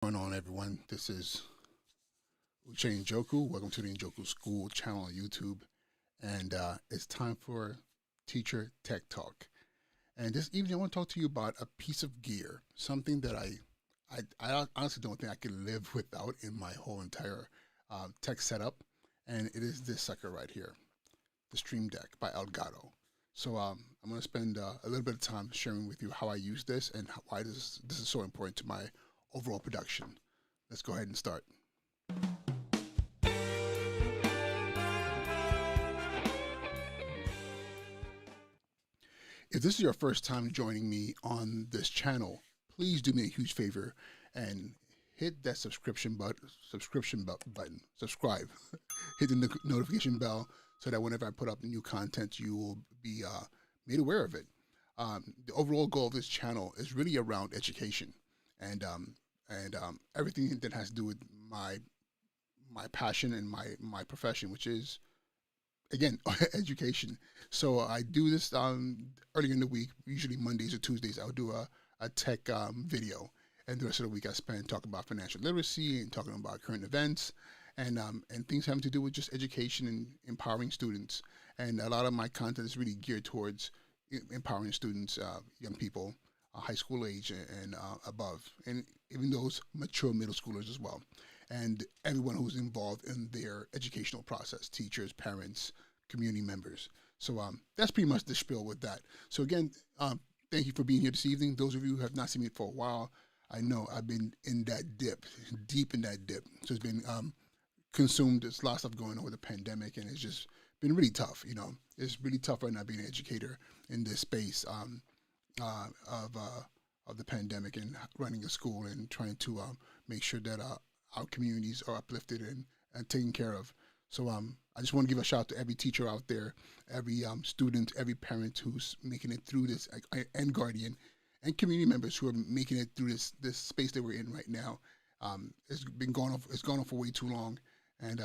What's going on, everyone? This is Uche and Njoku. Welcome to the Njoku School channel on YouTube. And it's time for Teacher Tech Talk. And this evening, I want to talk to you about a piece of gear, something that I honestly don't think I could live without in my whole entire tech setup. And it is this sucker right here, the Stream Deck by Elgato. So I'm going to spend a little bit of time sharing with you how I use this and why this is so important to my overall production. Let's go ahead and start. If this is your first time joining me on this channel, please do me a huge favor and hit that subscribe button, subscribe, hit the notification bell so that whenever I put up new content, you will be made aware of it. The overall goal of this channel is really around education and everything that has to do with my passion and my profession, which is again education. So I do this earlier in the week, usually Mondays or Tuesdays. I'll do a tech video, and the rest of the week I spend talking about financial literacy and talking about current events and things having to do with just education and empowering students. And a lot of my content is really geared towards empowering students, young people, high school age and above, and even those mature middle schoolers as well, and everyone who's involved in their educational process, teachers, parents, community members. So that's pretty much the spiel with that. So again, thank you for being here this evening. Those of you who have not seen me for a while, I know I've been in that dip, deep in that dip. So it's been consumed. There's a lot of stuff going on with the pandemic, and it's just been really tough. You know, it's really tough right now being an educator in this space. Of the pandemic and running a school and trying to make sure that our communities are uplifted and taken care of. So I just want to give a shout out to every teacher out there, every student, every parent who's making it through this, and guardian, and community members who are making it through this space that we're in right now. It's been going on. It's gone on for way too long, and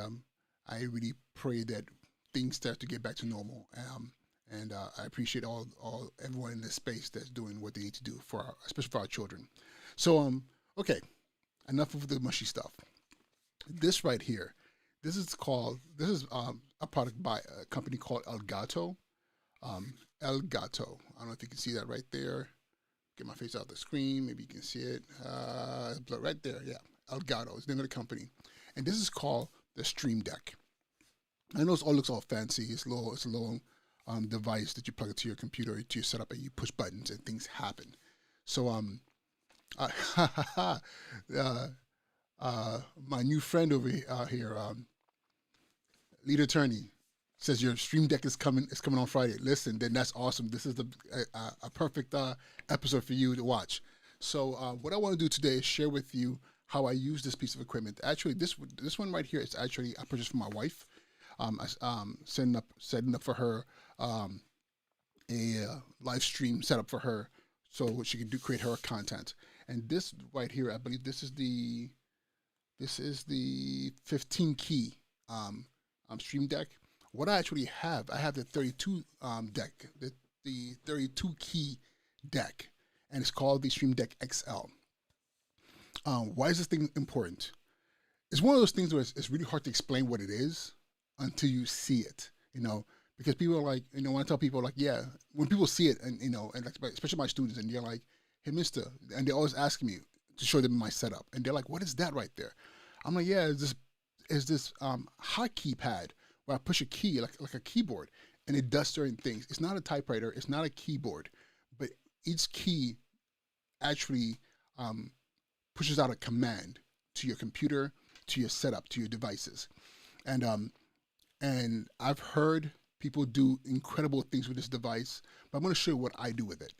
I really pray that things start to get back to normal. And I appreciate everyone in this space that's doing what they need to do especially for our children. So okay, enough of the mushy stuff. This right here, this is a product by a company called Elgato. Elgato. I don't know if you can see that right there. Get my face out the screen. Maybe you can see it. Right there. Yeah, Elgato is the name of the company, and this is called the Stream Deck. I know it all looks all fancy. It's a little device that you plug into your computer, to your setup, and you push buttons and things happen. So my new friend over here, lead attorney, says your Stream Deck is coming. It's coming on Friday. Listen, then that's awesome. This is a perfect episode for you to watch. So what I want to do today is share with you how I use this piece of equipment. Actually, this one right here is actually I purchased for my wife. Setting up for her a live stream setup for her so she can create her content. And this right here, I believe this is the 15 key Stream Deck. What I actually have, I have the 32 deck, the 32 key deck, and it's called the Stream Deck XL. Why is this thing important? It's one of those things where it's really hard to explain what it is until you see it, because people are like, when I tell people like, yeah, when people see it and, and like, especially my students, and they're like, hey, mister, and they always ask me to show them my setup. And they're like, what is that right there? I'm like, yeah, is this hotkey pad where I push a key, like a keyboard, and it does certain things. It's not a typewriter. It's not a keyboard, but each key actually pushes out a command to your computer, to your setup, to your devices. And I've heard people do incredible things with this device, but I'm going to show you what I do with it.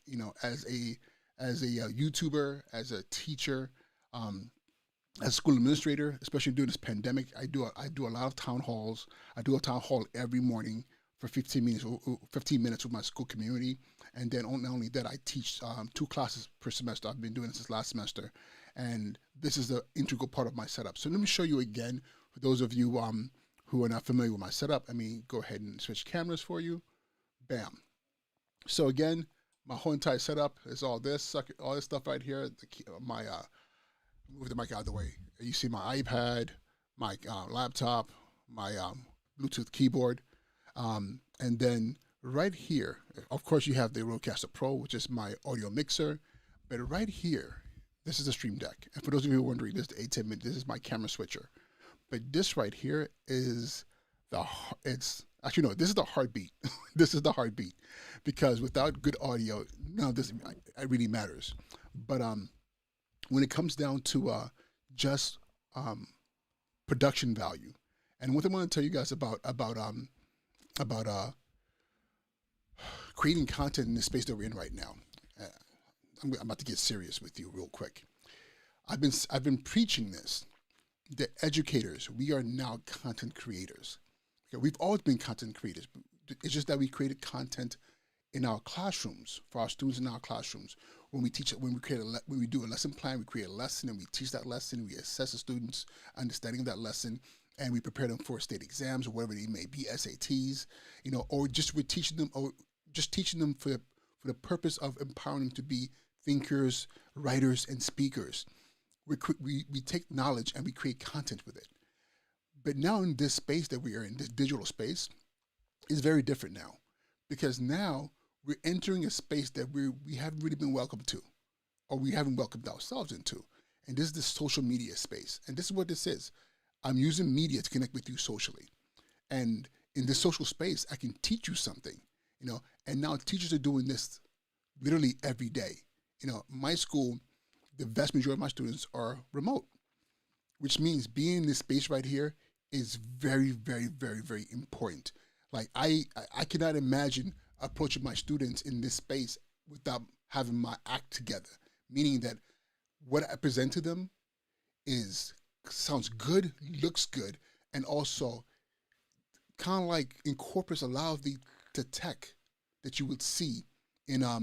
As a YouTuber, as a teacher, as a school administrator, especially during this pandemic, I do a lot of town halls. I do a town hall every morning for 15 minutes with my school community, and then not only that, I teach 2 classes per semester. I've been doing this since last semester, and this is the integral part of my setup. So let me show you again for those of you who are not familiar with my setup. Go ahead and switch cameras for you. Bam. So again, my whole entire setup is all this stuff right here. move the mic out of the way. You see my iPad, my laptop, my Bluetooth keyboard, and then right here, of course, you have the Rodecaster Pro, which is my audio mixer. But right here, this is the Stream Deck. And for those of you who are wondering, this is the A10 this is my camera switcher. But this right here is actually, no, this is the heartbeat. This is the heartbeat, because without good audio, none of this it really matters. But when it comes down to just production value, and what I want to tell you guys about creating content in the space that we're in right now. I'm about to get serious with you real quick. I've been preaching this. The educators, we are now content creators. Okay, we've always been content creators. It's just that we created content in our classrooms for our students in our classrooms. When we teach, when we do a lesson plan, we create a lesson and we teach that lesson. We assess the students' understanding of that lesson, and we prepare them for state exams or whatever they may be, SATs, or we're teaching them, for the purpose of empowering them to be thinkers, writers, and speakers. We take knowledge and we create content with it. But now in this space that we are in, this digital space, is very different now, because now we're entering a space that we haven't really been welcomed to, or we haven't welcomed ourselves into. And this is the social media space. And this is what this is. I'm using media to connect with you socially. And in this social space, I can teach you something, and now teachers are doing this literally every day. My school, the vast majority of my students are remote, which means being in this space right here is very, very, very, very important. Like I cannot imagine approaching my students in this space without having my act together, meaning that what I present to them sounds good, looks good, and also kind of like incorporates a lot of the tech that you would see in a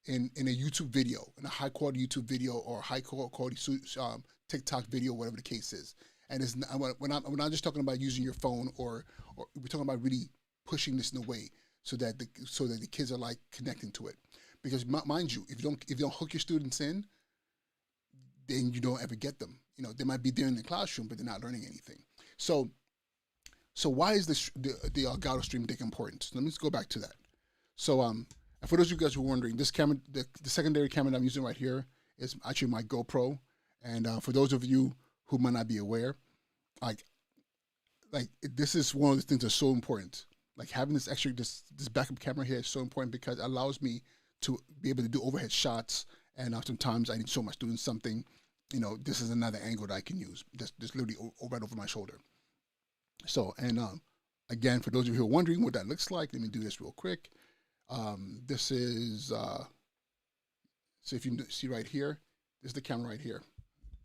YouTube video, in a high quality YouTube video or high quality TikTok video, whatever the case is. And we're not just talking about using your phone, or we're talking about really pushing this in a way so that the kids are like connecting to it. Because mind you, if you don't hook your students in, then you don't ever get them. They might be there in the classroom, but they're not learning anything. So why is the Elgato Stream Deck important? So let me just go back to that. So and for those of you guys who are wondering, this camera, the secondary camera that I'm using right here is actually my GoPro. And for those of you who might not be aware, like this is one of the things that's so important. Like having this backup camera here is so important because it allows me to be able to do overhead shots. And sometimes I need to show my students something. This is another angle that I can use. Just literally right over my shoulder. So, and again, for those of you who are wondering what that looks like, let me do this real quick. This is, so if you see right here, this is the camera right here.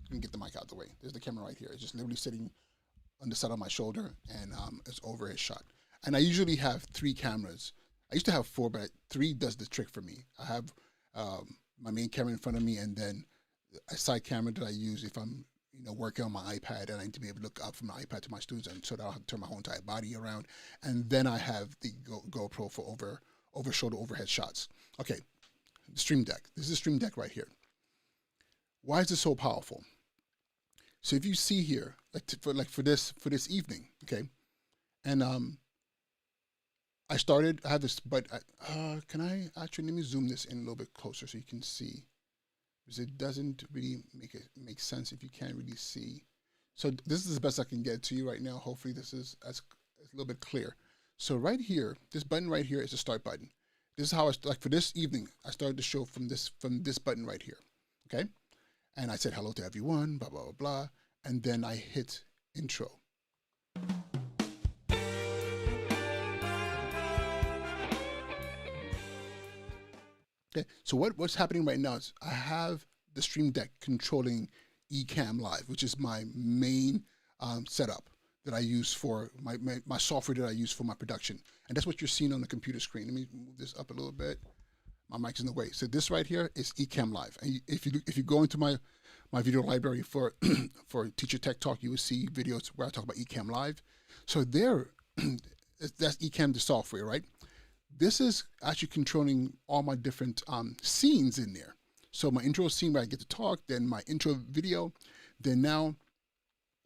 You can get the mic out of the way. There's the camera right here. It's just literally sitting on the side of my shoulder, and it's overhead shot. And I usually have 3 cameras. I used to have 4, but 3 does the trick for me. I have my main camera in front of me, and then a side camera that I use if I'm working on my iPad and I need to be able to look up from the iPad to my students, and so that I don't have to turn my whole entire body around. And then I have the GoPro for over shoulder overhead shots. Okay, the Stream Deck. This is the Stream Deck right here. Why is this so powerful? So if you see here, for this evening, okay, and I have this, but can I actually, let me zoom this in a little bit closer so you can see, because it doesn't really make sense if you can't really see. So this is the best I can get to you right now. Hopefully this is a little bit clear. So right here, this button right here is the start button. This is how for this evening, I started the show from this button right here, okay? And I said hello to everyone, blah, blah, blah, blah. And then I hit intro. Okay, so what's happening right now is I have the Stream Deck controlling Ecamm Live, which is my main setup that I use for my software that I use for my production. And that's what you're seeing on the computer screen. Let me move this up a little bit. My mic's in the way. So this right here is Ecamm Live. And if you go into my video library for for Teacher Tech Talk, you will see videos where I talk about Ecamm Live. So there, that's Ecamm, the software, right? This is actually controlling all my different scenes in there. So my intro scene where I get to talk, then my intro video, then now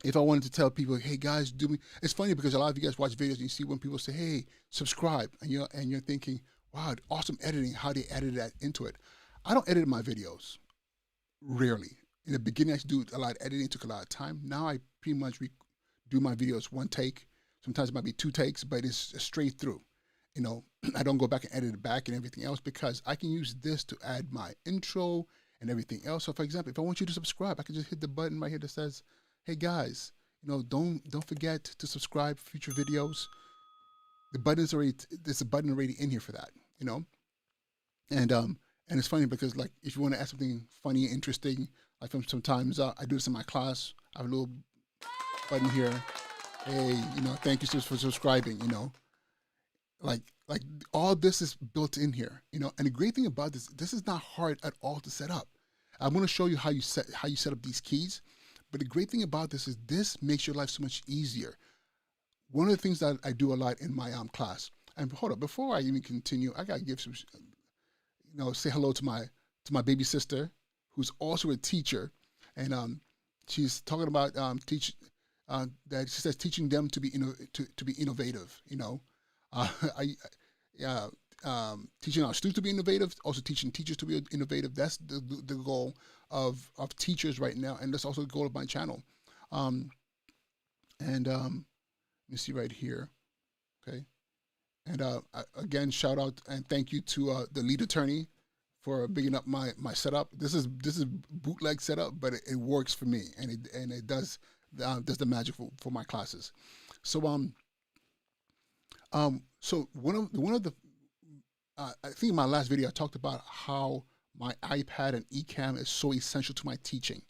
if I wanted to tell people, hey guys, do me. It's funny because a lot of you guys watch videos and you see when people say, hey, subscribe, and you're thinking, wow, awesome editing, how they edited that into it. I don't edit my videos, rarely. In the beginning, I used to do a lot of editing, it took a lot of time. Now I pretty much do my videos one take. Sometimes it might be two takes, but it's straight through. You know, I don't go back and edit it back and everything else because I can use this to add my intro and everything else. So for example, if I want you to subscribe, I can just hit the button right here that says, hey guys, you know, don't forget to subscribe for future videos. There's a button already in here for that, you know? And it's funny because like if you want to add something funny, interesting, like sometimes I do this in my class, I have a little button here. Hey, you know, thank you for subscribing, you know. Like all this is built in here, you know. And the great thing about this is not hard at all to set up. I'm going to show you how you set up these keys. But the great thing about this is this makes your life so much easier. One of the things that I do a lot in my class, and hold up, before I even continue, I gotta give some, you know, say hello to my baby sister, who's also a teacher, and she's talking about that she says teaching them to be innovative. You know, teaching our students to be innovative, also teaching teachers to be innovative. That's the goal of teachers right now, and that's also the goal of my channel. Let me see right here, okay. And again, shout out and thank you to the lead attorney for bigging up my setup. This is bootleg setup, but it works for me, and it does the magic for my classes. So so one of the I think in my last video I talked about how my iPad and eCam is so essential to my teaching,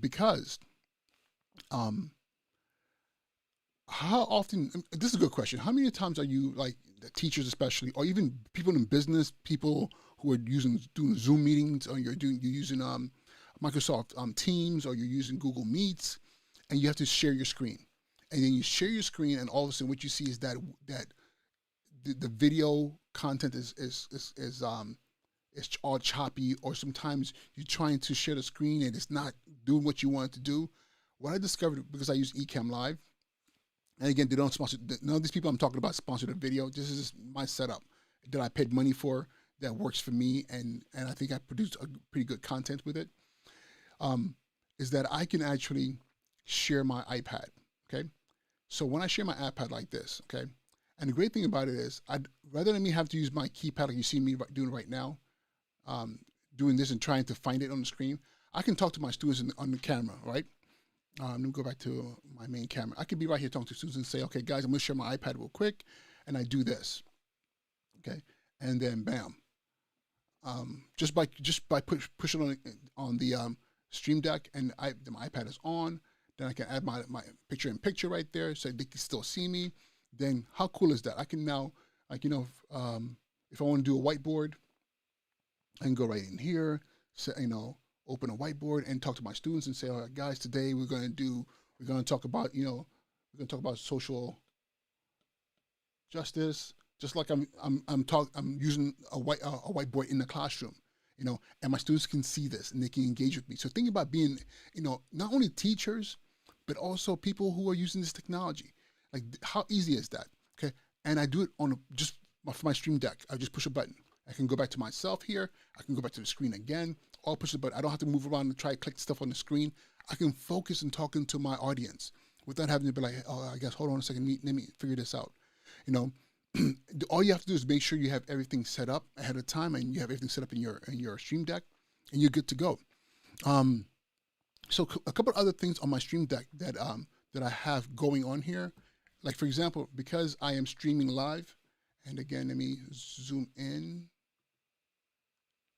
because how often, this is a good question, how many times are you, like the teachers especially, or even people in business, people who are doing Zoom meetings, or you're using Microsoft Teams, or you're using Google Meets, and you have to share your screen, and then you share your screen, and all of a sudden what you see is that the video content is all choppy, or sometimes you're trying to share the screen and it's not doing what you want it to do. What I discovered, because I use eCam Live, and again, they don't sponsor, none of these people I'm talking about sponsor the video. This is my setup that I paid money for, that works for me, and I think I produced a pretty good content with it, is that I can actually share my iPad, okay? So when I share my iPad like this, okay, and the great thing about it is, rather than me have to use my keypad like you see me doing right now, doing this and trying to find it on the screen, I can talk to my students on the camera, right? Let me go back to my main camera. I could be right here talking to students and say, okay, guys, I'm gonna share my iPad real quick, and I do this, okay? And then bam, just by pushing on the Stream Deck, and my iPad is on, then I can add my picture-in-picture right there, so they can still see me. Then how cool is that? I can now, like, you know, if I want to do a whiteboard, I can go right in here, so, you know, open a whiteboard and talk to my students and say, all right, guys, today we're going to talk about, you know, we're going to talk about social justice, just like I'm using a whiteboard in the classroom, you know, and my students can see this and they can engage with me. So think about being, you know, not only teachers, but also people who are using this technology. Like, how easy is that? Okay, and I do it just for my Stream Deck. I just push a button. I can go back to myself here. I can go back to the screen again. I'll push the button. I don't have to move around and try to click stuff on the screen. I can focus on talking to my audience without having to be like, oh, I guess, hold on a second, let me figure this out. You know, all you have to do is make sure you have everything set up ahead of time, and you have everything set up in your Stream Deck, and you're good to go. So a couple of other things on my Stream Deck that I have going on here, like for example, because I am streaming live, and again, let me zoom in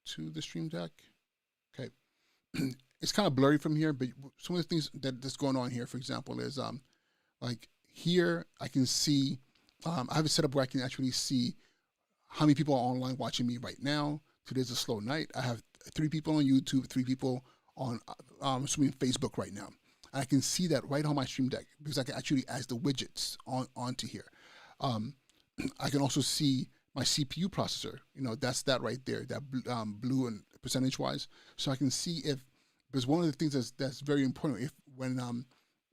to the Stream Deck. Okay, it's kind of blurry from here, but some of the things that's going on here, for example, is like here I can see, I have it set up where I can actually see how many people are online watching me right now. Today's a slow night. I have 3 people on YouTube, 3 people on assuming Facebook right now. And I can see that right on my Stream Deck because I can actually add the widgets onto here. I can also see my CPU processor. You know, that's that right there, that blue and percentage wise, so I can see if, because one of the things that's very important if when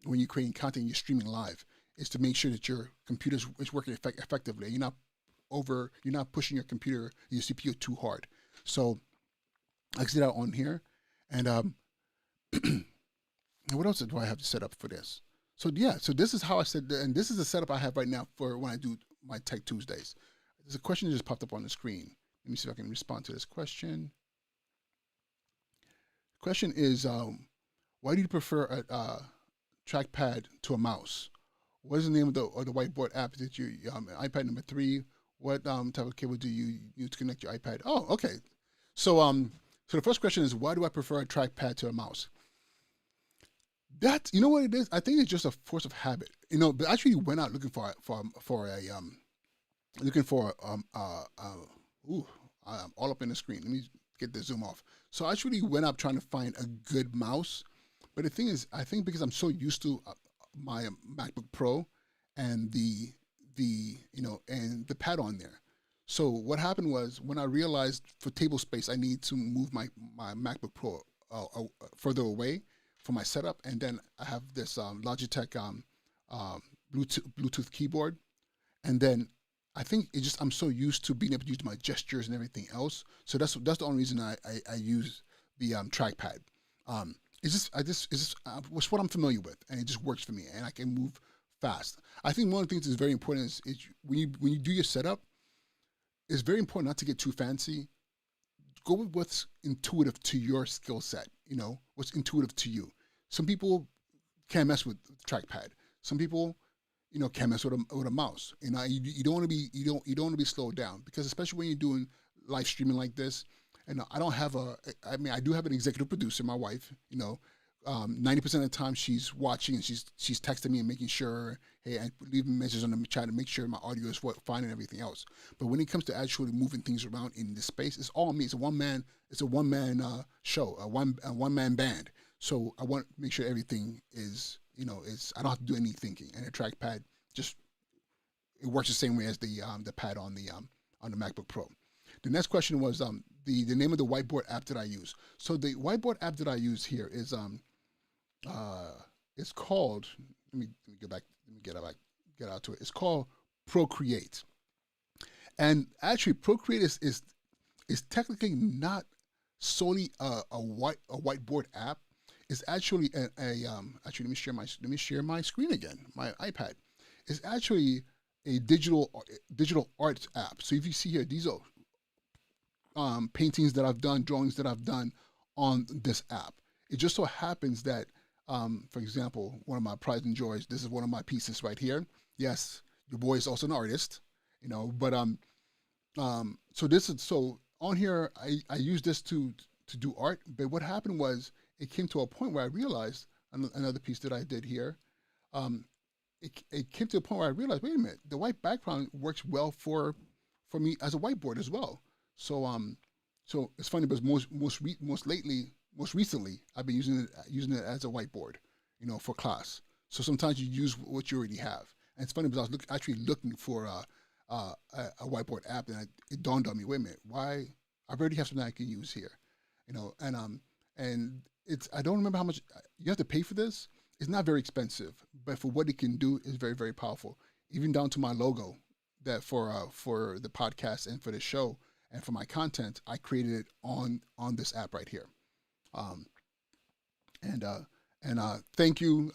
you're creating content, you're streaming live, is to make sure that your computer is working effectively. You're not pushing your CPU too hard. So I can see that on here, and what else do I have to set up for this? So yeah, so this is how I said, and this is the setup I have right now for when I do my Tech Tuesdays. There's a question that just popped up on the screen. Let me see if I can respond to this question. The question is, why do you prefer a trackpad to a mouse? What is the name of the whiteboard app that you, iPad number 3? What type of cable do you use to connect your iPad? Oh, okay. So so the first question is, why do I prefer a trackpad to a mouse? That, you know what it is? I think it's just a force of habit. But I actually went out looking for all up in the screen. Let me get the zoom off. So I actually went up trying to find a good mouse. But the thing is, I think because I'm so used to my MacBook Pro and the pad on there. So what happened was, when I realized for table space, I need to move my MacBook Pro further away for my setup, and then I have this Logitech Bluetooth keyboard, and then I think I'm so used to being able to use my gestures and everything else. So that's the only reason I use the trackpad. It's what I'm familiar with, and it just works for me, and I can move fast. I think one of the things that's very important is when you do your setup, it's very important not to get too fancy. Go with what's intuitive to your skill set. What's intuitive to you. Some people can't mess with trackpad. Some people, can't mess with a mouse. You don't want to be slowed down, because especially when you're doing live streaming like this. And I do have an executive producer, my wife. 90% of the time she's watching, and she's texting me and making sure, hey, I leaving messages on the chat to make sure my audio is fine and everything else. But when it comes to actually moving things around in this space, it's all me. It's a one man show, a one man band. So I want to make sure everything is, I don't have to do any thinking. And a trackpad it works the same way as the pad on the MacBook Pro. The next question was the name of the whiteboard app that I use. So the whiteboard app that I use here is it's called, let me get out to it. It's called Procreate. And actually Procreate is technically not solely a whiteboard app. It's actually actually let me share my screen again, my iPad. It's actually a digital art app. So if you see here, these are paintings that I've done, drawings that I've done on this app. It just so happens that, for example, one of my pride and joys, this is one of my pieces right here. Yes, your boy is also an artist, but so on here, I use this to do art. But what happened was, it came to a point where I realized, another piece that I did here, it came to a point where I realized, wait a minute, the white background works well for me as a whiteboard as well. So so it's funny, because most recently I've been using it as a whiteboard, for class. So sometimes you use what you already have, and it's funny because I was actually looking for a whiteboard app, and it dawned on me, wait a minute, why I already have something I can use here, and it's, I don't remember how much you have to pay for this. It's not very expensive, but for what it can do is very, very powerful. Even down to my logo that for the podcast and for the show and for my content, I created it on this app right here. Thank you,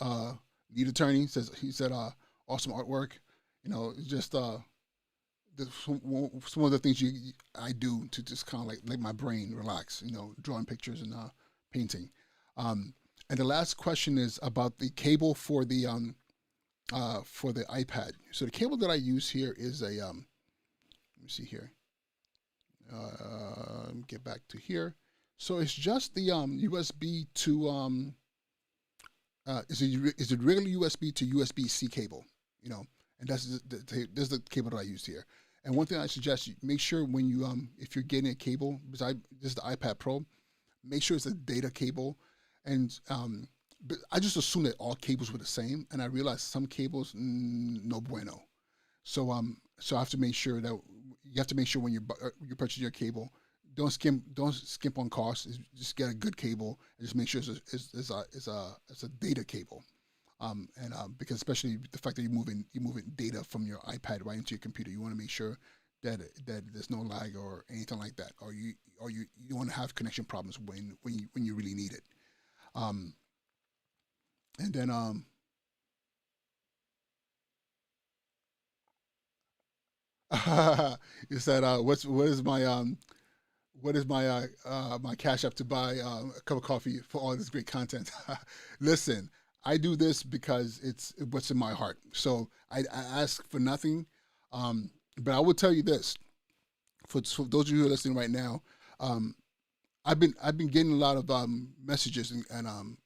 lead attorney. He said awesome artwork. Just some of the things I do to just kind of like let my brain relax. Drawing pictures and painting. And the last question is about the cable for the iPad. So the cable that I use here is a let me see here. Get back to here. So it's just the USB to is a regular USB to USB-C cable, and that's the cable that I use here. And one thing I suggest, you make sure when you if you're getting a cable, because this is the iPad Pro, make sure it's a data cable. And but I just assumed that all cables were the same, and I realized some cables no bueno. So so I have to make sure that you have to make sure when you're purchasing your cable, don't skimp on costs. Just get a good cable and just make sure it's a data cable. Because especially the fact that you're moving data from your iPad right into your computer, you want to make sure that there's no lag or anything like that, or you want to have connection problems when you really need it. Um, and then you said what is my cash app to buy a cup of coffee for all this great content? Listen, I do this because it's what's in my heart. So I ask for nothing. But I will tell you this: for those of you who are listening right now, um, I've been getting a lot of messages and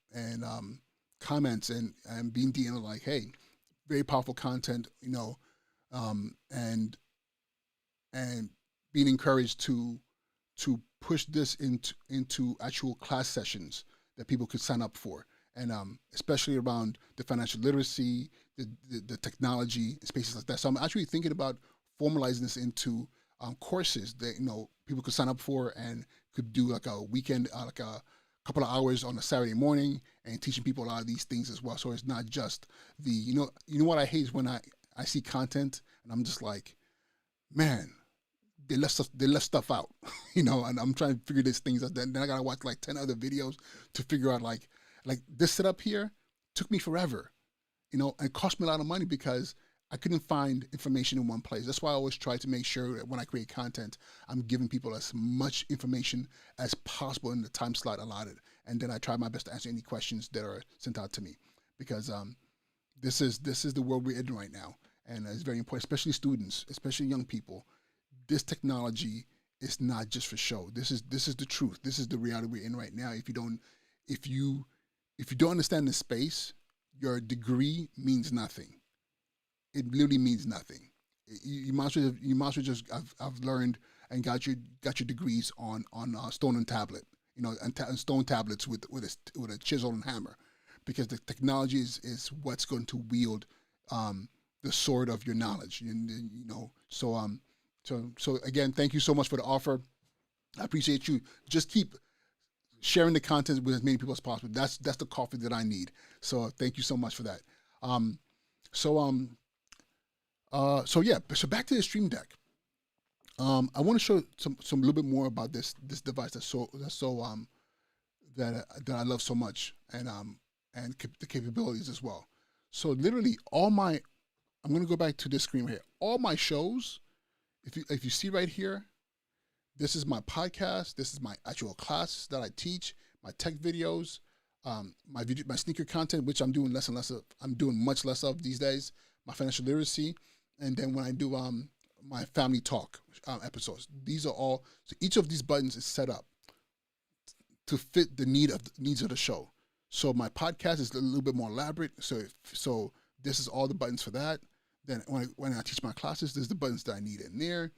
comments and being DM like, hey, very powerful content, and being encouraged to push this into actual class sessions that people could sign up for, and especially around the financial literacy, the technology, spaces like that. So I'm actually thinking about formalizing this into courses that people could sign up for and could do like a weekend, like a couple of hours on a Saturday morning, and teaching people a lot of these things as well. So it's not just what I hate is when I see content and I'm just like, man, they left stuff out, and I'm trying to figure these things out. Then I gotta watch like 10 other videos to figure out like this setup here took me forever, and cost me a lot of money because I couldn't find information in one place. That's why I always try to make sure that when I create content, I'm giving people as much information as possible in the time slot allotted, and then I try my best to answer any questions that are sent out to me, because this is the world we're in right now, and it's very important, especially students, especially young people. This technology is not just for show. This is the truth. This is the reality we're in right now. If you don't understand the space, your degree means nothing. It literally means nothing. You might as well just I've learned and got your degrees on stone and tablet, and stone tablets with a chisel and hammer, because the technology is what's going to wield the sword of your knowledge. So again, thank you so much for the offer. I appreciate you. Just keep sharing the content with as many people as possible. That's the coffee that I need. So thank you so much for that. Um, so yeah. So back to the Stream Deck. I want to show some little bit more about this device that I love so much, and the capabilities as well. So literally I'm going to go back to this screen right here. All my shows, if you see right here, this is my podcast. This is my actual class that I teach. My tech videos, my sneaker content, which I'm doing less and less of. I'm doing much less of these days. My financial literacy, and then when I do my family talk episodes, these are all. So each of these buttons is set up to fit the needs of the show. So my podcast is a little bit more elaborate. So this is all the buttons for that. Then when I teach my classes, there's the buttons that I need in there.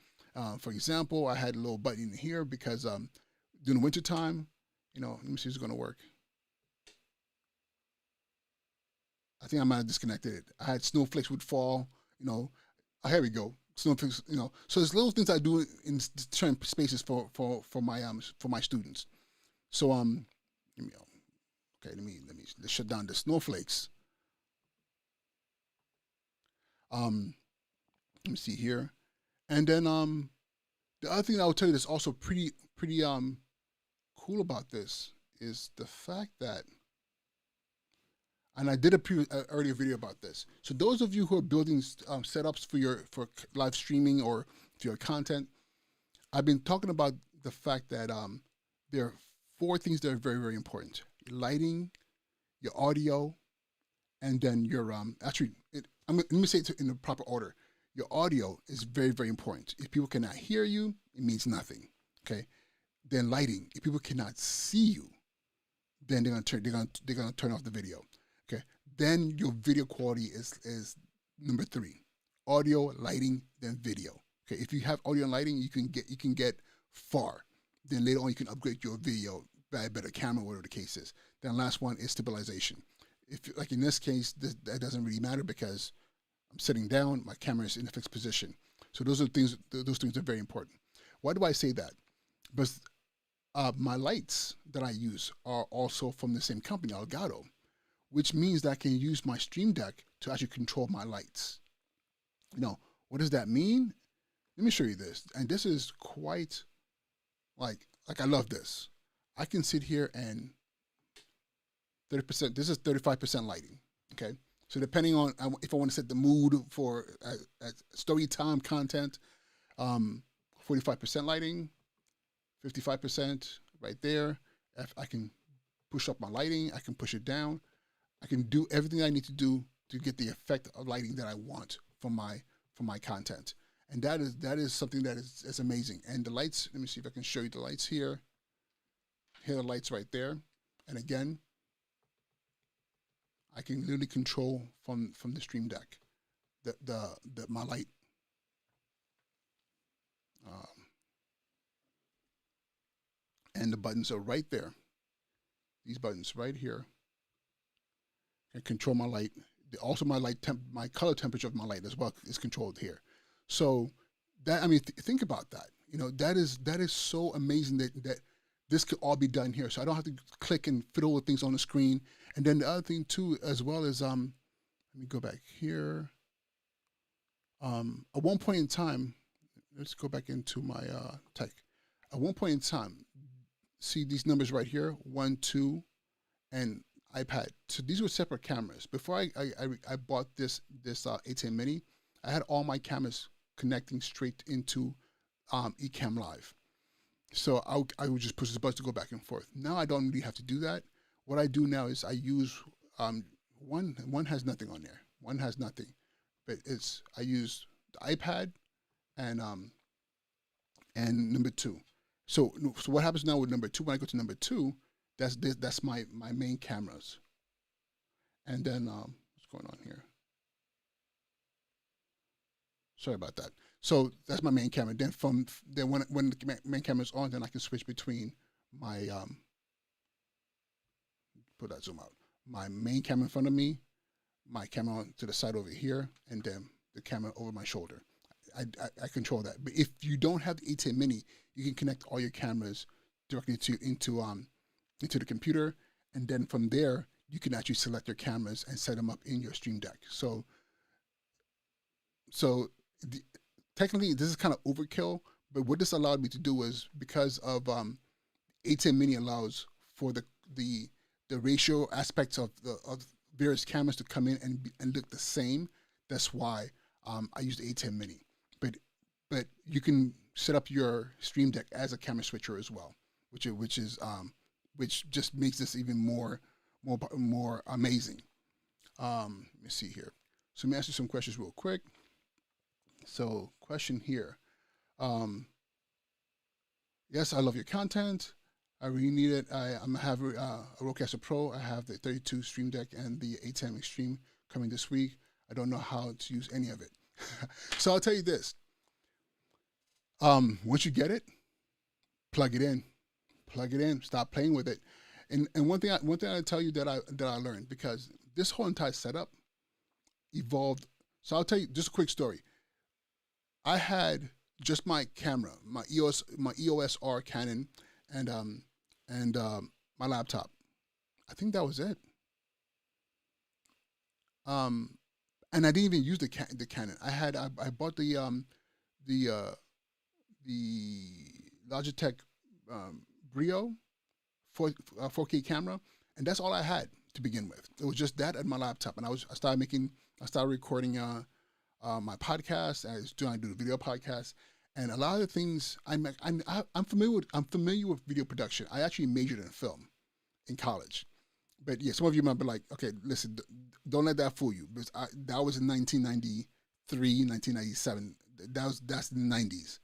For example, I had a little button in here because during the winter time, let me see if it's going to work. I think I might have disconnected it. I had snowflakes would fall, here we go. Snowflakes, So there's little things I do in certain spaces for my students. So let's shut down the snowflakes. Let me see here. And then the other thing that I will tell you that's also pretty cool about this is the fact that, and I did a earlier video about this. So those of you who are building setups for live streaming or for your content, I've been talking about the fact that there are 4 things that are very, very important: your lighting, your audio, and then your let me say it in the proper order. Your audio is very, very important. If people cannot hear you, it means nothing. Okay. Then lighting. If people cannot see you, then they're gonna turn off the video. Okay. Then your video quality is number 3. Audio, lighting, then video. Okay. If you have audio and lighting, you can get far. Then later on you can upgrade your video by a better camera, whatever the case is. Then last one is stabilization. If like in this case, that doesn't really matter because I'm sitting down, my camera is in a fixed position. So those things are very important. Why do I say that? But my lights that I use are also from the same company, Elgato, which means that I can use my Stream Deck to actually control my lights. What does that mean? Let me show you this. And this is quite like I love this. I can sit here and 30%, this is 35% lighting, okay? So depending on if I want to set the mood for story time content, 45% lighting, 55% right there. If I can push up my lighting, I can push it down. I can do everything I need to do to get the effect of lighting that I want from my content. And that is something that is amazing. And the lights, let me see if I can show you the lights here. Here are the lights right there. And again, I can literally control from the Stream Deck my light. And the buttons are right there. These buttons right here can control my light. Also, my my color temperature of my light as well is controlled here. So that, I mean, think about that. That is so amazing that this could all be done here. So I don't have to click and fiddle with things on the screen. And then the other thing too, as well as let me go back here. At one point in time, let's go back into my tech. At one point in time, see these numbers right here, 1, 2, and iPad. So these were separate cameras. Before I bought this A10 Mini, I had all my cameras connecting straight into Ecamm Live. So I would just push this button to go back and forth. Now I don't really have to do that. What I do now is I use one has nothing on there. One has nothing, but I use the iPad and number 2. So what happens now with number 2? When I go to number 2, that's my main cameras. And then what's going on here? Sorry about that. So that's my main camera. Then when the main camera is on, then I can switch between my put that zoom out. My main camera in front of me, my camera to the side over here, and then the camera over my shoulder. I control that. But if you don't have the A10 Mini, you can connect all your cameras directly into the computer, and then from there you can actually select your cameras and set them up in your Stream Deck. So technically this is kind of overkill, but what this allowed me to do was, because of A10 Mini allows for the ratio aspects of various cameras to come in and look the same. That's why I use the A10 Mini. But you can set up your Stream Deck as a camera switcher as well, which just makes this even more amazing. Let me see here. So let me ask you some questions real quick. So question here. Yes, I love your content. I really need it. I'm gonna have a Rodecaster Pro. I have the 32 Stream Deck and the A10 Extreme coming this week. I don't know how to use any of it. So I'll tell you this. Once you get it, plug it in. Stop playing with it. And one thing I tell you that I learned, because this whole entire setup evolved. So I'll tell you just a quick story. I had just my camera, my EOS R Canon, and my laptop. I think that was it. And I didn't even use the Canon. I bought the Logitech Brio 4K camera, and that's all I had to begin with. It was just that and my laptop, and I started recording my podcast. I was doing the video podcast, and a lot of the things I'm familiar with video production. I actually majored in film in college. But yeah, some of you might be like, okay, listen, don't let that fool you, because that was in 1993, 1997. That's the 90s.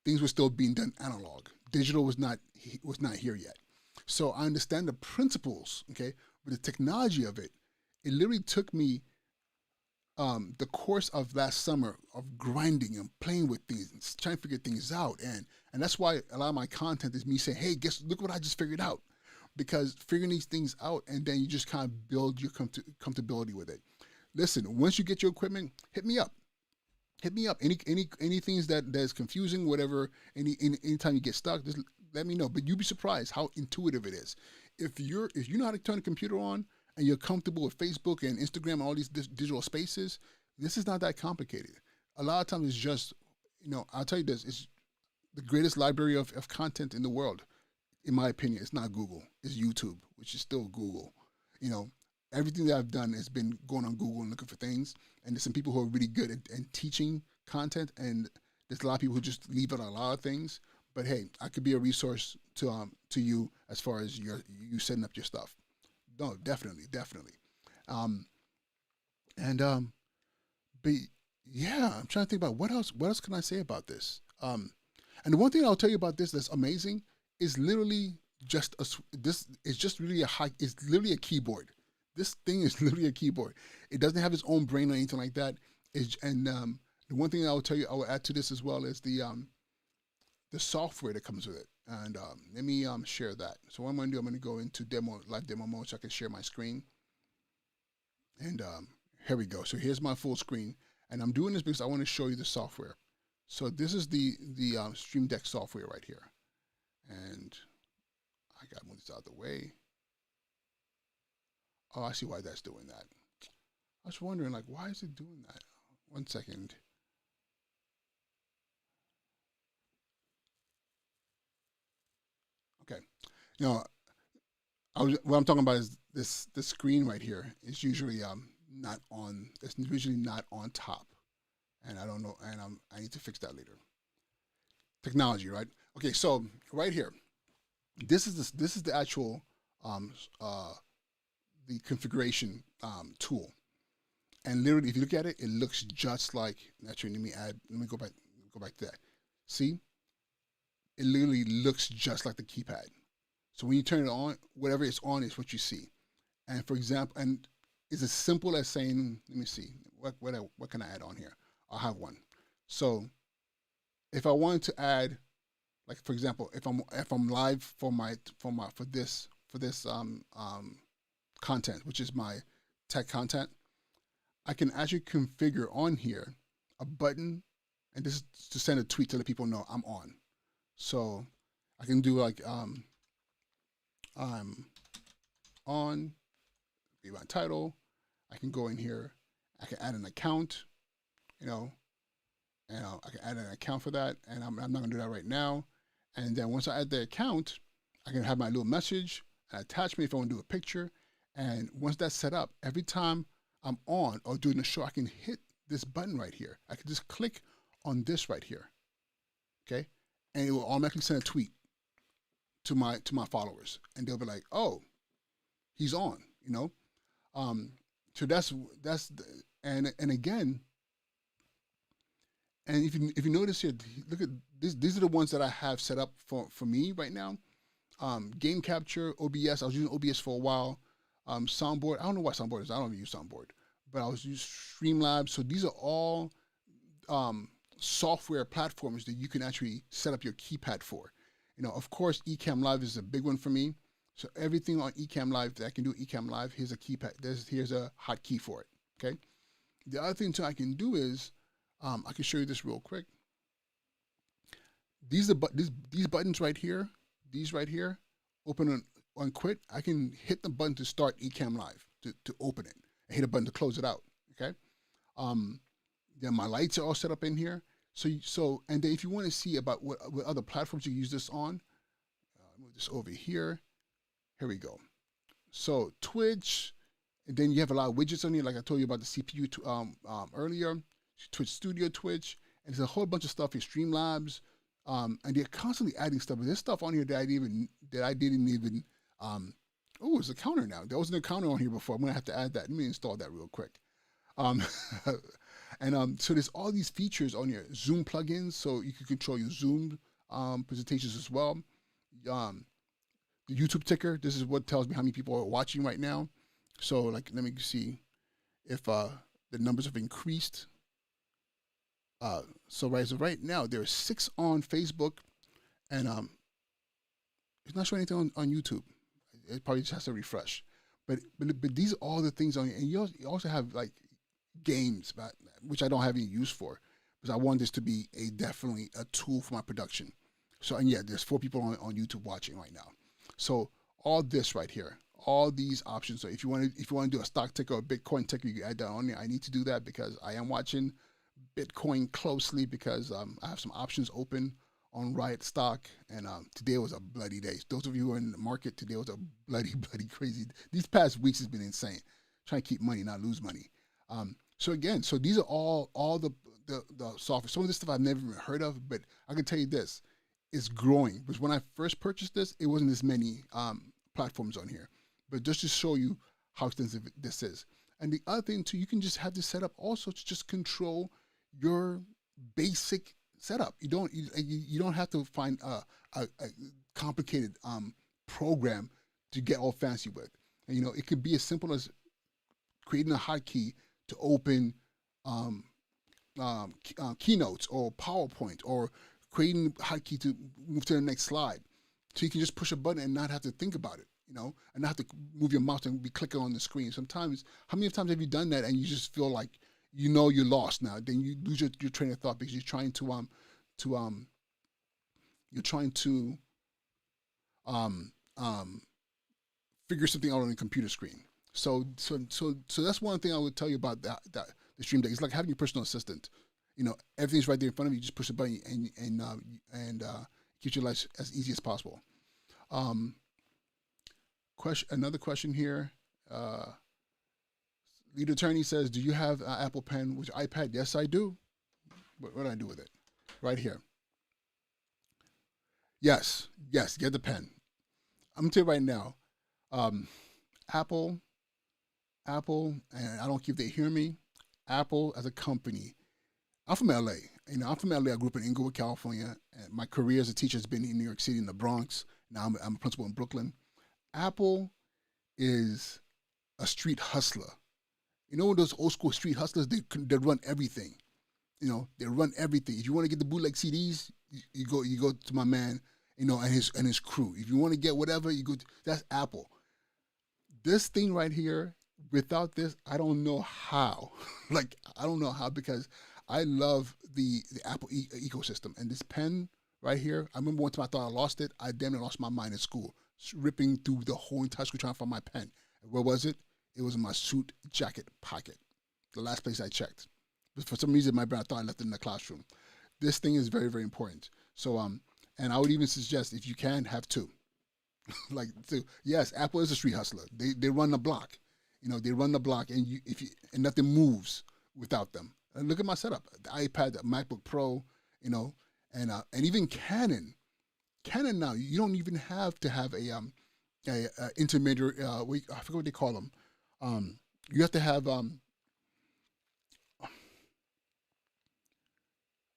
Things were still being done analog. Digital was not here yet. So I understand the principles, okay, but the technology of it literally took me the course of last summer of grinding and playing with things and trying to figure things out. And that's why a lot of my content is me saying, hey, look what I just figured out. Because figuring these things out, and then you just kind of build your comfortability with it. Listen, once you get your equipment, hit me up. Any things that is confusing, whatever. Anytime you get stuck, just let me know. But you'd be surprised how intuitive it is. If you know how to turn a computer on and you're comfortable with Facebook and Instagram and all these digital spaces, this is not that complicated. A lot of times it's just, I'll tell you this, it's the greatest library of content in the world, in my opinion. It's not Google, it's YouTube, which is still Google. Everything that I've done has been going on Google and looking for things. And there's some people who are really good at teaching content, and there's a lot of people who just leave out a lot of things. But hey, I could be a resource to you as far as you setting up your stuff. No, definitely. But yeah, I'm trying to think about what else can I say about this. And the one thing I'll tell you about this that's amazing is literally it's literally a keyboard. This thing is literally a keyboard. It doesn't have its own brain or anything like that. The one thing I will add to this as well is the software that comes with it. And let me share that. So what I'm going to do, I'm going to go into live demo mode so I can share my screen. And here we go. So here's my full screen. And I'm doing this because I want to show you the software. So this is the Stream Deck software right here. And I got to move this out of the way. Oh, I see why that's doing that. I was wondering, like, why is it doing that? 1 second. Okay. What I'm talking about is this screen right here is usually not on. It's usually not on top, and I don't know. And I need to fix that later. Technology, right? Okay, so right here, this is the actual the configuration tool, and literally, if you look at it, it looks just like. Actually, let me go back to that. See, it literally looks just like the keypad. So when you turn it on, whatever it's on is what you see. And for example, and it's as simple as saying, let me see, what can I add on here? I'll have one. So if I wanted to add, like for example, if I'm live for this content, which is my tech content, I can actually configure on here a button, and this is to send a tweet to let people know I'm on. So I can do like I'm on, be my title. I can go in here. I can add an account, and I can add an account for that. And I'm not gonna do that right now. And then once I add the account, I can have my little message, an attachment if I want to do a picture. And once that's set up, every time I'm on or doing a show, I can hit this button right here. I can just click on this right here, okay? And it will automatically send a tweet to my followers, and they'll be like, "Oh, he's on," So that's and again, and if you notice here, look at this. These are the ones that I have set up for me right now. Game capture, OBS. I was using OBS for a while. Soundboard. I don't know what soundboard is. I don't even use soundboard, but I was using Streamlabs. So these are all software platforms that you can actually set up your keypad for. Of course, Ecamm Live is a big one for me. So everything on Ecamm Live that I can do Ecamm Live, here's a keypad. Here's a hotkey for it. Okay. The other thing too I can do is I can show you this real quick. These buttons right here. These right here. Open on quit. I can hit the button to start Ecamm Live to open it. And hit a button to close it out. Okay. Then my lights are all set up in here. So and then if you want to see about what other platforms you use this on, move this over here. Here we go. So Twitch, and then you have a lot of widgets on here, like I told you about the CPU earlier. Twitch Studio, Twitch, and there's a whole bunch of stuff here. Streamlabs, and they're constantly adding stuff. But there's stuff on here that I didn't even. Oh, it's a counter now. There wasn't a counter on here before. I'm gonna have to add that. Let me install that real quick. And so there's all these features on here. Zoom plugins, so you can control your Zoom presentations as well. The YouTube ticker, this is what tells me how many people are watching right now. So like, let me see if the numbers have increased. So right now there are 6 on Facebook, and it's not showing anything on YouTube. It probably just has to refresh. But these are all the things on here. And you also have like games, which I don't have any use for, because I want this to be definitely a tool for my production. So, and yeah, there's 4 people on YouTube watching right now. So all this right here, all these options. So if you want to do a stock ticker or a Bitcoin ticker, you can add that on there. I need to do that because I am watching Bitcoin closely because I have some options open on Riot stock, and today was a bloody day. Those of you who are in the market, today was a bloody crazy. These past weeks has been insane. Trying to keep money, not lose money. So again, so these are all the software. Some of this stuff I've never even heard of, but I can tell you this, it's growing. Because when I first purchased this, it wasn't as many platforms on here. But just to show you how extensive this is. And the other thing too, you can just have this set up also to just control your basic setup. You don't have to find a complicated program to get all fancy with. And, it could be as simple as creating a hotkey to open keynotes or PowerPoint, or creating a hotkey to move to the next slide. So you can just push a button and not have to think about it, and not have to move your mouse and be clicking on the screen. Sometimes, how many times have you done that and you just feel like you're lost now? Then you lose your train of thought because you're trying to figure something out on the computer screen. So that's one thing I would tell you about that the Stream Deck. It's like having your personal assistant. Everything's right there in front of you. You just push a button and keeps your life as easy as possible. Another question here. Lead attorney says, "Do you have an Apple Pen with your iPad?" Yes, I do. What do I do with it? Right here. Yes. Get the pen. I'm gonna tell you right now. Apple, and I don't care if they hear me. Apple as a company. I'm from LA. I'm from LA. I grew up in Inglewood, California, and my career as a teacher has been in New York City, in the Bronx. Now I'm a principal in Brooklyn. Apple is a street hustler. Those old school street hustlers, they run everything. They run everything. If you want to get the bootleg CDs, you go to my man, and his crew. If you want to get whatever, that's Apple. This thing right here, without this, I don't know how. I don't know how, because I love the Apple ecosystem. And this pen right here, I remember one time I thought I lost it. I damn near lost my mind at school, ripping through the whole entire school trying to find my pen. Where was it? It was in my suit jacket pocket, the last place I checked. But for some reason, I thought I left it in the classroom. This thing is very, very important. So, and I would even suggest, if you can, have 2. Yes, Apple is a street hustler. They run the block. They run the block, and and nothing moves without them. And look at my setup: the iPad, the MacBook Pro, and even Canon. Canon now, you don't even have to have a intermediate. I forget what they call them. You have to have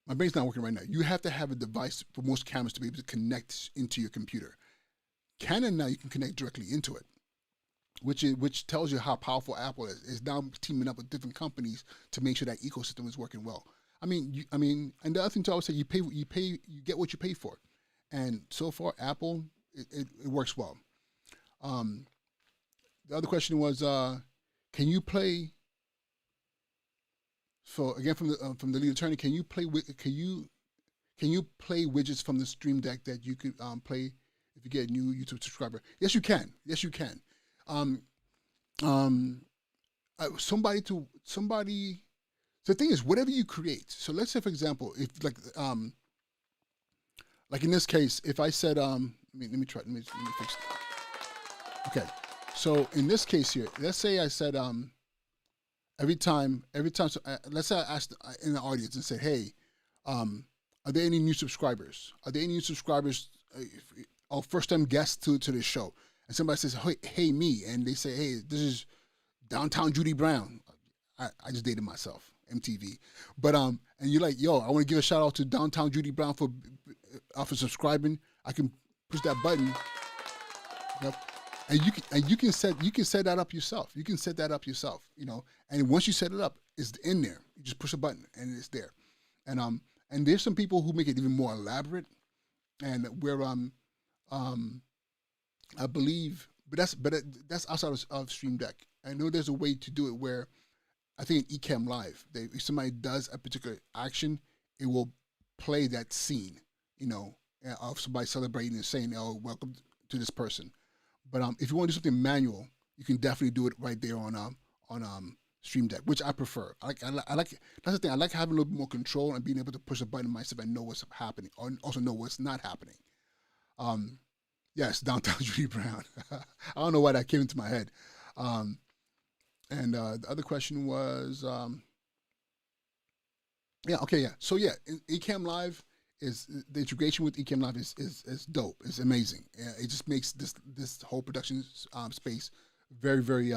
my brain's not working right now. You have to have a device for most cameras to be able to connect into your computer. Canon now, you can connect directly into it, which tells you how powerful Apple is. It's now teaming up with different companies to make sure that ecosystem is working well. And the other thing too, I would say, you get what you pay for, and so far Apple, it works well. The other question was, can you play? So again, from the lead attorney, can you play widgets from the Stream Deck that you could play if you get a new YouTube subscriber? Yes, you can. Somebody. So the thing is, whatever you create. So let's say, for example, if like in this case, if I said, let me fix it. Okay. So in this case here, let's say I said, every time, so, let's say I asked in the audience and said, hey, are there any new subscribers? Are there any new subscribers or first-time guests to this show? And somebody says, hey, me. And they say, hey, this is Downtown Judy Brown. I just dated myself, MTV. But, and you're like, yo, I want to give a shout out to Downtown Judy Brown for subscribing. I can push that button. Yep. And you can set that up yourself. You can set that up yourself, And once you set it up, it's in there. You just push a button and it's there. And there's some people who make it even more elaborate, and where I believe, but that's outside of Stream Deck. I know there's a way to do it where, I think in Ecamm Live, if somebody does a particular action, it will play that scene, of somebody celebrating and saying, "Oh, welcome to this person." But if you want to do something manual, you can definitely do it right there on Stream Deck, which I prefer. I like that's the thing. I like having a little bit more control and being able to push a button myself and know what's happening, or also know what's not happening. Um, yes, downtown Judy Brown. I don't know why that came into my head. Um, and the other question was, yeah, okay, yeah. So yeah, Ecamm Live is the integration with Ecamm Live is dope. It's amazing. It just makes this whole production space very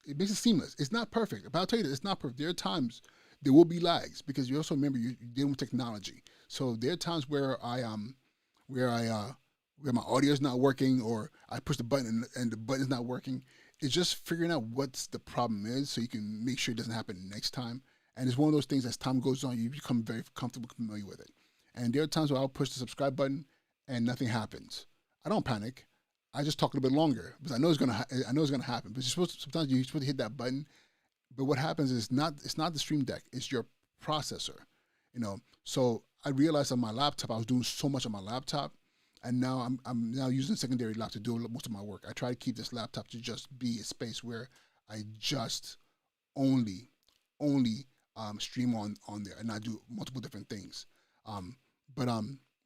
it makes it seamless. It's not perfect, but I'll tell you this, it's not perfect. There are times there will be lags because you also remember you're dealing with technology. So there are times where where I where my audio is not working or I push the button and the button is not working. It's just figuring out what's the problem is so you can make sure it doesn't happen next time. And it's one of those things as time goes on, you become very comfortable, familiar with it. And there are times where I'll push the subscribe button and nothing happens. I don't panic. I just talk a little bit longer because I know I know it's gonna happen. But sometimes you're supposed to hit that button. But what happens is it's not the Stream Deck. It's your processor. You know. So I realized on my laptop I was doing so much on my laptop, and now I'm now using secondary laptop to do most of my work. I try to keep this laptop to just be a space where I just only only stream on there and not do multiple different things. Um, but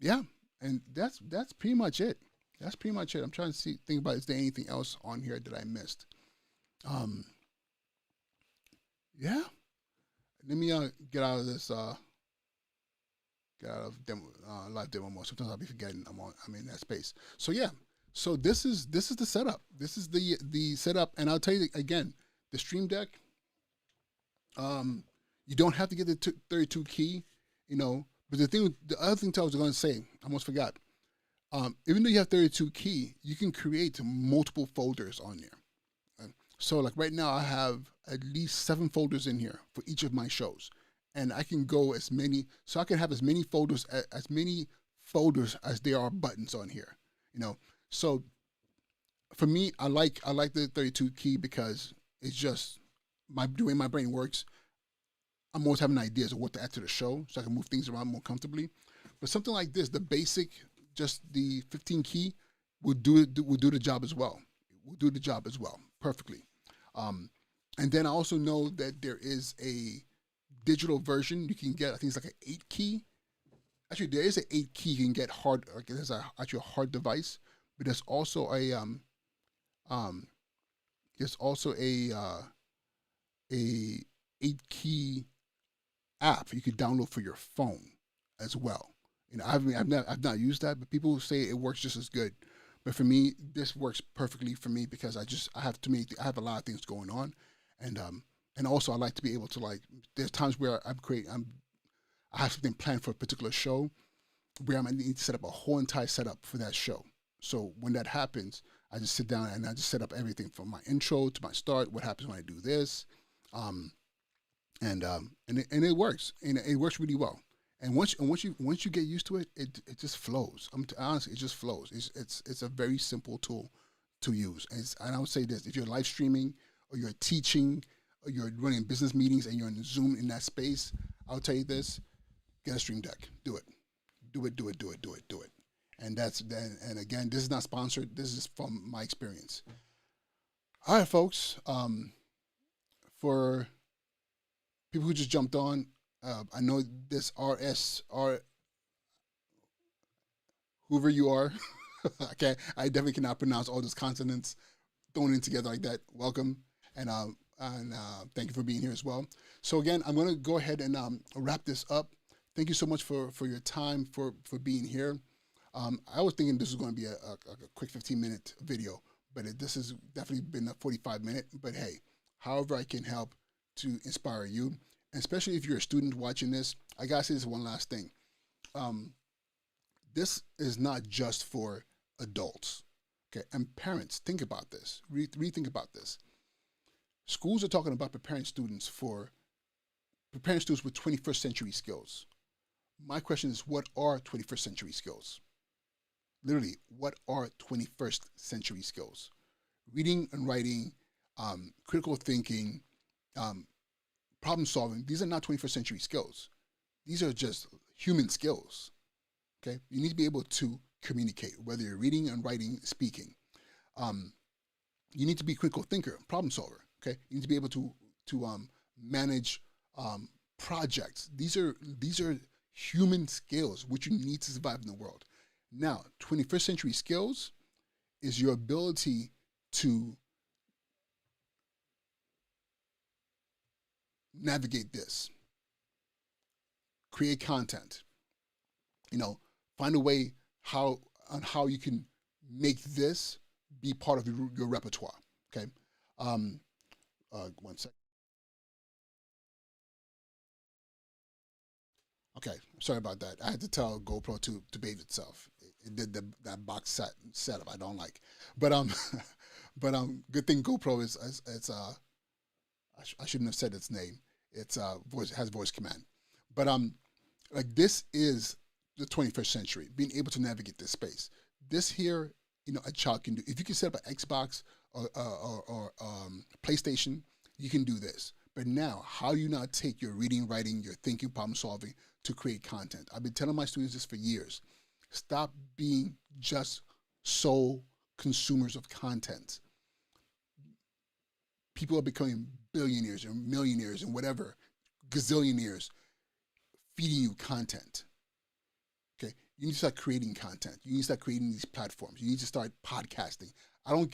yeah, and that's pretty much it. That's pretty much it. I'm trying to think about is there anything else on here that I missed. Um, yeah, let me get out of this. Get out of demo, live demo mode. Sometimes I'll be forgetting I'm in that space. So yeah, so this is the setup. This is the setup, and I'll tell you again, the Stream Deck. You don't have to get the 32 key, you know. But the other thing I was going to say, I almost forgot. Even though you have 32 key, you can create multiple folders on there. So like right now, I have at least 7 folders in here for each of my shows, and I can go as many. So I can have as many folders as there are buttons on here, you know. So for me, I like the 32 key because it's just the way my brain works. I'm always having ideas of what to add to the show, so I can move things around more comfortably. But something like this, the basic, just the 15 key, will do the job as well. Will do the job as well perfectly. Um, and then I also know that there is a digital version you can get. I think it's like an 8 key. Actually, there is an 8 key you can get hard. Like there's actually a hard device, but um there's also a 8 key app you could download for your phone as well. You know, I've not used that, but people say it works just as good. But for me, this works perfectly for me because I have a lot of things going on, and also I like to be able to like. There's times where I have something planned for a particular show, where I might need to set up a whole entire setup for that show. So when that happens, I just sit down and I just set up everything from my intro to my start. What happens when I do this? And it works, and it works really well. And once you get used to it, it just flows. Honestly, it just flows. It's a very simple tool to use. And I would say this: if you're live streaming or you're teaching or you're running business meetings and you're in Zoom in that space, I'll tell you this: get a Stream Deck. Do it. Do it. Do it. Do it. Do it. Do it. And that's then. And again, this is not sponsored. This is from my experience. All right, folks. For people who just jumped on, I know this RSR, whoever you are. Okay, I definitely cannot pronounce all those consonants thrown in together like that. Welcome, and thank you for being here as well. So again, I'm going to go ahead and wrap this up. Thank you so much for your time, for being here. I was thinking this was going to be a quick 15-minute video, but this has definitely been a 45-minute. But hey, however I can help to inspire you, and especially if you're a student watching this, I gotta say this one last thing. This is not just for adults, okay? And parents, think about this. Rethink about this. Schools are talking about preparing students with 21st century skills. My question is, what are 21st century skills? Literally, what are 21st century skills? Reading and writing, critical thinking, problem solving. These are not 21st century skills. These are just human skills. Okay, you need to be able to communicate, whether you're reading and writing, speaking. You need to be a critical thinker, problem solver. Okay, you need to be able to manage projects. These are human skills which you need to survive in the world. Now, 21st century skills is your ability to navigate this, create content, find a way how you can make this be part of your repertoire. Okay, 1 second. Okay, sorry about that. I had to tell GoPro to bathe itself. It did that box setup I don't like, but but good thing GoPro is it's I shouldn't have said its name. It's has voice command, but like this is the 21st century, being able to navigate this space. This here, a child can do. If you can set up an Xbox or PlayStation, you can do this. But now, how do you not take your reading, writing, your thinking, problem solving to create content? I've been telling my students this for years. Stop being just sole consumers of content. People are becoming billionaires or millionaires and whatever, gazillionaires, feeding you content. Okay, you need to start creating content. You need to start creating these platforms. You need to start podcasting.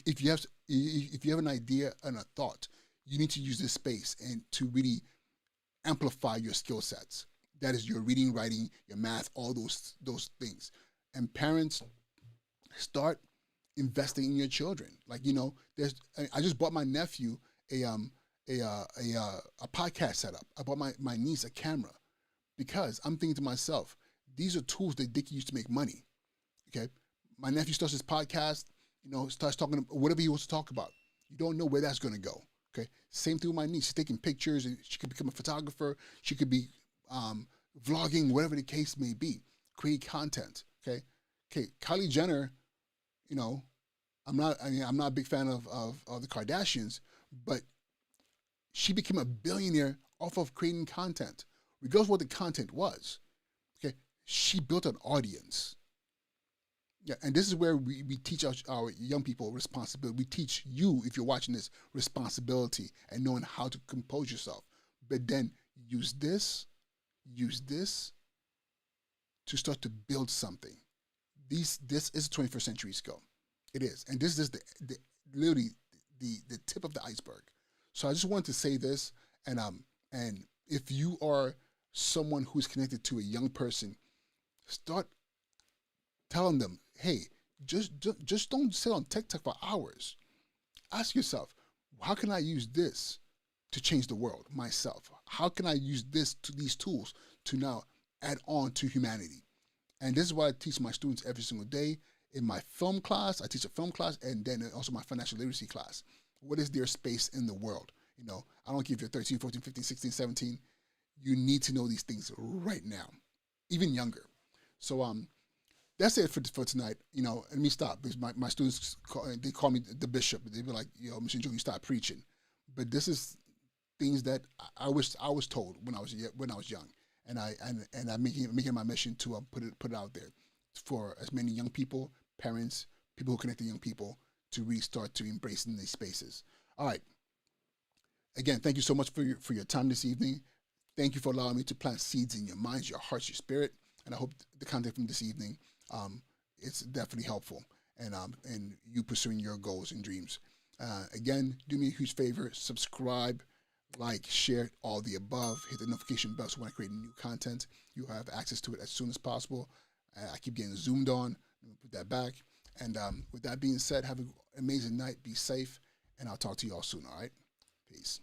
If you have an idea and a thought, you need to use this space and to really amplify your skill sets. That is your reading, writing, your math, all those things. And parents, start investing in your children. Like, I just bought my nephew a podcast setup. I bought my niece a camera because I'm thinking to myself, these are tools that they can use to make money. Okay, my nephew starts his podcast. Starts talking whatever he wants to talk about. You don't know where that's going to go. Okay, same thing with my niece. She's taking pictures, and she could become a photographer. She could be vlogging, whatever the case may be. Create content. Okay, Kylie Jenner. I'm not a big fan of the Kardashians, but she became a billionaire off of creating content, regardless of what the content was. Okay, she built an audience. Yeah, and this is where we teach our young people responsibility. We teach you, if you're watching this, responsibility and knowing how to compose yourself. But then use this to start to build something. This is a 21st century skill. It is. And this is literally the tip of the iceberg. So I just wanted to say this, and if you are someone who's connected to a young person, start telling them, hey, just don't sit on TikTok for hours. Ask yourself, how can I use this to change the world myself? How can I use these tools to now add on to humanity? And this is what I teach my students every single day. In my film class, I teach a film class, and then also my financial literacy class. What is their space in the world? I don't give you 13, 14, 15, 16, 17. You need to know these things right now, even younger. So that's it for tonight. Let me stop because my students call me the bishop. They be like, Mr. Njoku, you stop preaching. But this is things that I wish I was told when I was young, and I'm making my mission to put it out there for as many young people, parents, people who connect to young people to really start to embrace in these spaces. All right. Again, thank you so much for your time this evening. Thank you for allowing me to plant seeds in your minds, your hearts, your spirit, and I hope the content from this evening it's definitely helpful and you pursuing your goals and dreams. Again, do me a huge favor, subscribe, like, share, all the above. Hit the notification bell so when I create new content, you have access to it as soon as possible. I keep getting zoomed on. Let me put that back. And with that being said, have an amazing night. Be safe, and I'll talk to you all soon, all right? Peace.